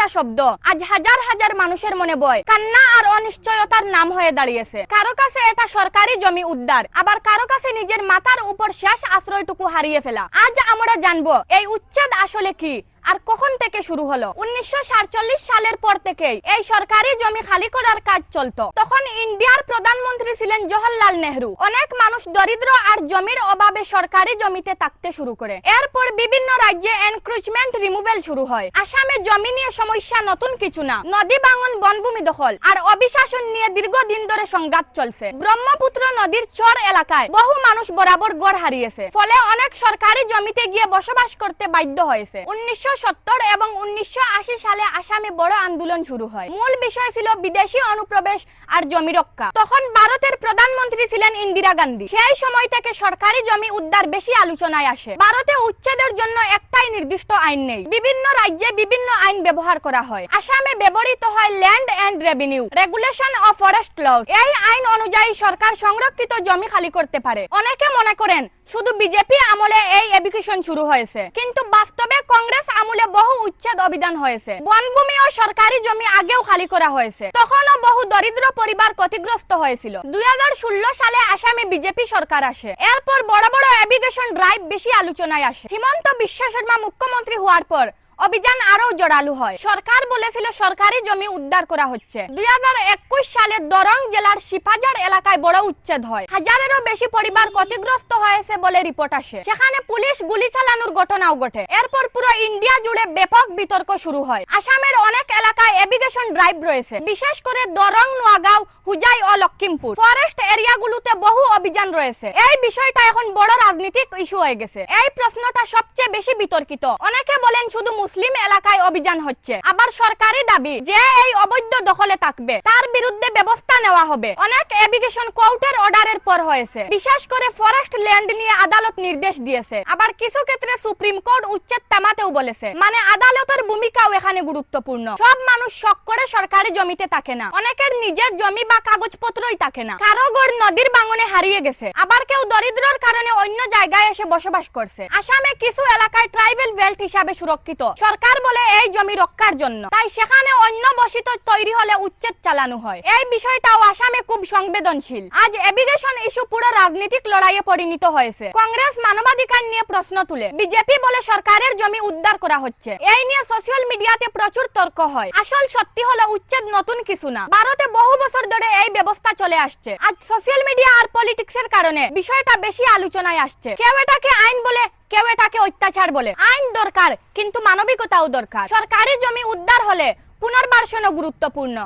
একটা শব্দ আজ হাজার হাজার মানুষের মনে বয় কান্না আর অনিশ্চয়তার নাম হয়ে দাঁড়িয়েছে। কারো কাছে এটা সরকারি জমি উদ্ধার, আবার কারো কাছে নিজের মাথার উপর শেষ আশ্রয়টুকু হারিয়ে ফেলা। আজ আমরা জানবো এই উচ্ছেদ আসলে কি আর কখন থেকে শুরু হলো। 1947 সালের পর থেকেই এই সরকারি জমি খালি করার কাজ চলতো। তখন ইন্ডিয়ার প্রধানমন্ত্রী ছিলেন জওহরলাল নেহরু। অনেক মানুষ দরিদ্র আর জমির অভাবে সরকারি জমিতে থাকতে শুরু করে। এরপর বিভিন্ন রাজ্যে এনক্রোচমেন্ট রিমুভাল শুরু হয়। আসামে জমি নিয়ে সমস্যা নতুন কিছু না, নদী ভাঙন, বনভূমি দখল আর অবিশাসন নিয়ে দীর্ঘদিন ধরে সংঘাত চলছে। ব্রহ্মপুত্র নদীর চর এলাকায় বহু মানুষ বরাবর ঘর হারিয়েছে, ফলে অনেক সরকারি জমিতে গিয়ে বসবাস করতে বাধ্য হয়েছে। 1970 এবং 1980 সালে আসামে বড় আন্দোলন শুরু হয়। মূল বিষয় ছিল বিদেশি অনুপ্রবেশ আর জমি রক্ষা। তখন ভারতের প্রধানমন্ত্রী ছিলেন ইন্দিরা গান্ধী। সেই সময় থেকে সরকারি জমি উদ্ধার বেশি আলোচনায় আসে। ভারতে উচ্ছেদের জন্য একটাই নির্দিষ্ট আইন নেই, বিভিন্ন রাজ্যে বিভিন্ন আইন ব্যবহার করা হয়। আসামে ব্যবহৃত হয় land and revenue regulation of forest laws. এই আইন অনুযায়ী সরকার সংরক্ষিত জমি খালি করতে পারে। অনেকে মনে করেন শুধু বিজেপি আমলে এই এডুকেশন শুরু হয়েছে, কিন্তু বাস্তবে কংগ্রেস আমলে বহু উচ্ছেদ অভিযান হয়েছে। বনভূমি ও সরকারি জমি আগেও খালি করা হয়েছে, তখনও বহু দরিদ্র পরিবার ক্ষতিগ্রস্ত হয়েছিল। 2016 সালে আসামে বিজেপি সরকার আসে। এরপর বড় বড় এডুকেশন ড্রাইভ বেশি আলোচনায় আসে। হিমন্ত বিশ্ব শর্মা মুখ্যমন্ত্রী হওয়ার পর অভিযান আরো জোরালো হয়। সরকার বলেছিল সরকারি জমি উদ্ধার করা হচ্ছে। 2021 সালে দরং জেলার শিপাজার এলাকায় বড় উচ্ছেদ হয়। হাজারেরও বেশি পরিবার ক্ষতিগ্রস্ত হয়েছে বলে রিপোর্ট আসে। সেখানে পুলিশ গুলি চালানোর ঘটনাও ঘটে। এরপর পুরো ইন্ডিয়া জুড়ে ব্যাপক বিতর্ক শুরু হয়। আসামের অনেক এলাকায় এডুকেশন ড্রাইভ রয়েছে, বিশেষ করে দরং, নোয়াগাঁও, হুজাই ও লক্ষিমপুর ফরেস্ট এরিয়াগুলোতে বহু অভিযান রয়েছে। এই বিষয়টা এখন বড় রাজনৈতিক ইস্যু হয়ে গেছে। এই প্রশ্নটা সবচেয়ে বেশি বিতর্কিত। অনেকে বলেন শুধু মুসলিম এলাকায় অভিযান হচ্ছে, আবার সরকারি দাবি যে এই অবৈধ দখলে থাকবে তার বিরুদ্ধে ব্যবস্থা নেওয়া হবে। অনেক এডুকেশন কোর্টের অর্ডারের পর হয়েছে, বিশেষ করে ফরেস্ট ল্যান্ড নিয়ে আদালত নির্দেশ দিয়েছে। আবার কিছু ক্ষেত্রে সুপ্রিম কোর্ট উচ্ছেদ থামাতেও বলেছে। মানে আদালতের ভূমিকাও এখানে গুরুত্বপূর্ণ। সব মানুষ শখ করে সরকারি জমিতে থাকে না, অনেকের নিজের জমি বা কাগজপত্রই থাকে না। কারো ঘর নদীর ভাঙনে হারিয়ে গেছে, আবার কেউ দরিদ্রর কারণে অন্য জায়গায় এসে বসবাস করছে। আসামে কিছু এলাকায় ট্রাইবাল বেল্ট হিসাবে সুরক্ষিত। সরকার বলে এই জমি রক্ষার জন্য, তাই সেখানে অন্য বসতি তৈরি হলে উচ্ছেদ চালানো হয়। এই বিষয়টাও আসামে খুব সংবেদনশীল। আজ এডুকেশন ইস্যু পুরো রাজনৈতিক লড়াইয়ে পরিণত হয়েছে। কংগ্রেস মানবাধিকার নিয়ে প্রশ্ন তুলে, বিজেপি বলে সরকারের জমি উদ্ধার করা হচ্ছে। এই নিয়ে সোশ্যাল মিডিয়াতে প্রচুর তর্ক হয়। আসল সত্যি হলো উচ্ছেদ নতুন কিছু না, ভারতে বহু বছর ধরে এই ব্যবস্থা চলে আসছে। আজ সোশ্যাল মিডিয়া আর পলিটিক্সের কারণে বিষয়টা বেশি আলোচনায় আসছে। কেউ এটাকে আইন বলে, কেউ এটাকে অত্যাচার বলে। আইন দরকার, কিন্তু মানবিকতাও দরকার। সরকারি জমি উদ্ধার হলে পুনর্বাসনও গুরুত্বপূর্ণ।